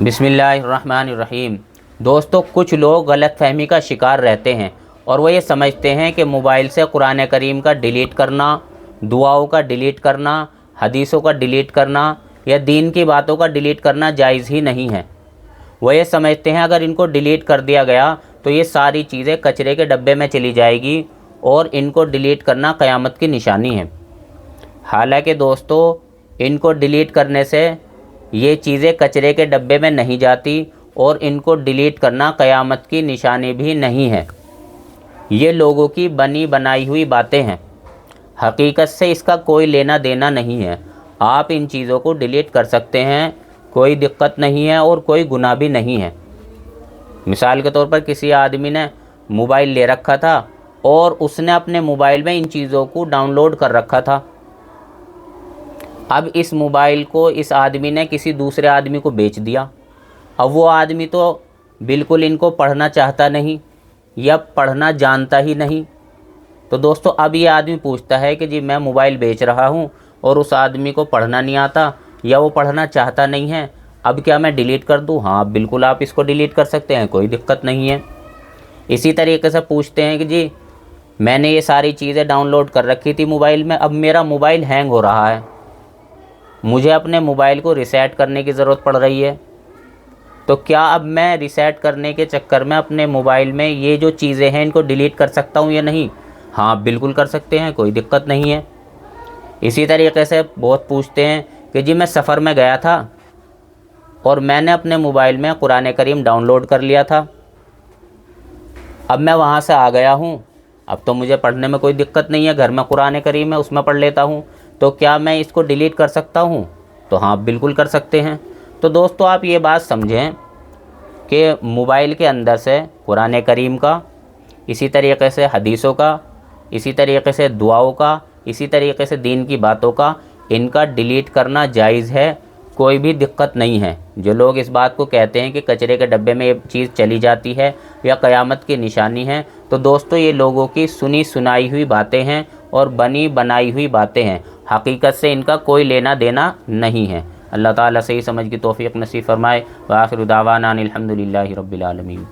बिस्मिल्लाहिर्रहमानिर्रहीम। दोस्तों, कुछ लोग गलतफहमी का शिकार रहते हैं और वो ये समझते हैं कि मोबाइल से कुरान करीम का डिलीट करना, दुआओं का डिलीट करना, हदीसों का डिलीट करना या दीन की बातों का डिलीट करना जायज़ ही नहीं है। वो ये समझते हैं अगर इनको डिलीट कर दिया गया तो ये सारी चीज़ें कचरे के डब्बे में चली जाएगी और इनको डिलीट करना क़यामत की निशानी है। हालांकि दोस्तों, इनको डिलीट करने से ये चीज़ें कचरे के डब्बे में नहीं जाती और इनको डिलीट करना क़यामत की निशानी भी नहीं है। ये लोगों की बनी बनाई हुई बातें हैं, हकीकत से इसका कोई लेना देना नहीं है। आप इन चीज़ों को डिलीट कर सकते हैं, कोई दिक्कत नहीं है और कोई गुनाह भी नहीं है। मिसाल के तौर पर किसी आदमी ने मोबाइल ले रखा था और उसने अपने मोबाइल में इन चीज़ों को डाउनलोड कर रखा था। अब इस मोबाइल को इस आदमी ने किसी दूसरे आदमी को बेच दिया। अब वो आदमी तो बिल्कुल इनको पढ़ना चाहता नहीं या पढ़ना जानता ही नहीं। तो दोस्तों, अब ये आदमी पूछता है कि जी मैं मोबाइल बेच रहा हूँ और उस आदमी को पढ़ना नहीं आता या वो पढ़ना चाहता नहीं है, अब क्या मैं डिलीट कर दूँ? हाँ, बिल्कुल आप इसको डिलीट कर सकते हैं, कोई दिक्कत नहीं है। इसी तरीके से पूछते हैं कि जी मैंने ये सारी चीज़ें डाउनलोड कर रखी थी मोबाइल में, अब मेरा मोबाइल हैंग हो रहा है, मुझे अपने मोबाइल को रीसेट करने की ज़रूरत पड़ रही है, तो क्या अब मैं रीसेट करने के चक्कर में अपने मोबाइल में ये जो चीज़ें हैं इनको डिलीट कर सकता हूँ या नहीं? हाँ, बिल्कुल कर सकते हैं, कोई दिक्कत नहीं है। इसी तरीके से बहुत पूछते हैं कि जी मैं सफ़र में गया था और मैंने अपने मोबाइल में कुरान करीम डाउनलोड कर लिया था, अब मैं वहाँ से आ गया हूँ, अब तो मुझे पढ़ने में कोई दिक्कत नहीं है, घर में कुरान करीम है उसमें पढ़ लेता हूँ, तो क्या मैं इसको डिलीट कर सकता हूँ? तो हाँ, बिल्कुल कर सकते हैं। तो दोस्तों, आप ये बात समझें कि मोबाइल के अंदर से कुरान करीम का, इसी तरीके से हदीसों का, इसी तरीके से दुआओं का, इसी तरीके से दीन की बातों का, इनका डिलीट करना जायज़ है, कोई भी दिक्कत नहीं है। जो लोग इस बात को कहते हैं कि कचरे के डब्बे में ये चीज़ चली जाती है या क़यामत की निशानी है, तो दोस्तों ये लोगों की सुनी सुनाई हुई बातें हैं और बनी बनाई हुई बातें हैं, हकीकत से इनका कोई लेना देना नहीं है। अल्लाह ताला सही समझ की तौफ़ीक़ नसीब फ़रमाए। व आखिर दावाना अनिल हम्दुलिल्लाहि रब्बिल आलमीन।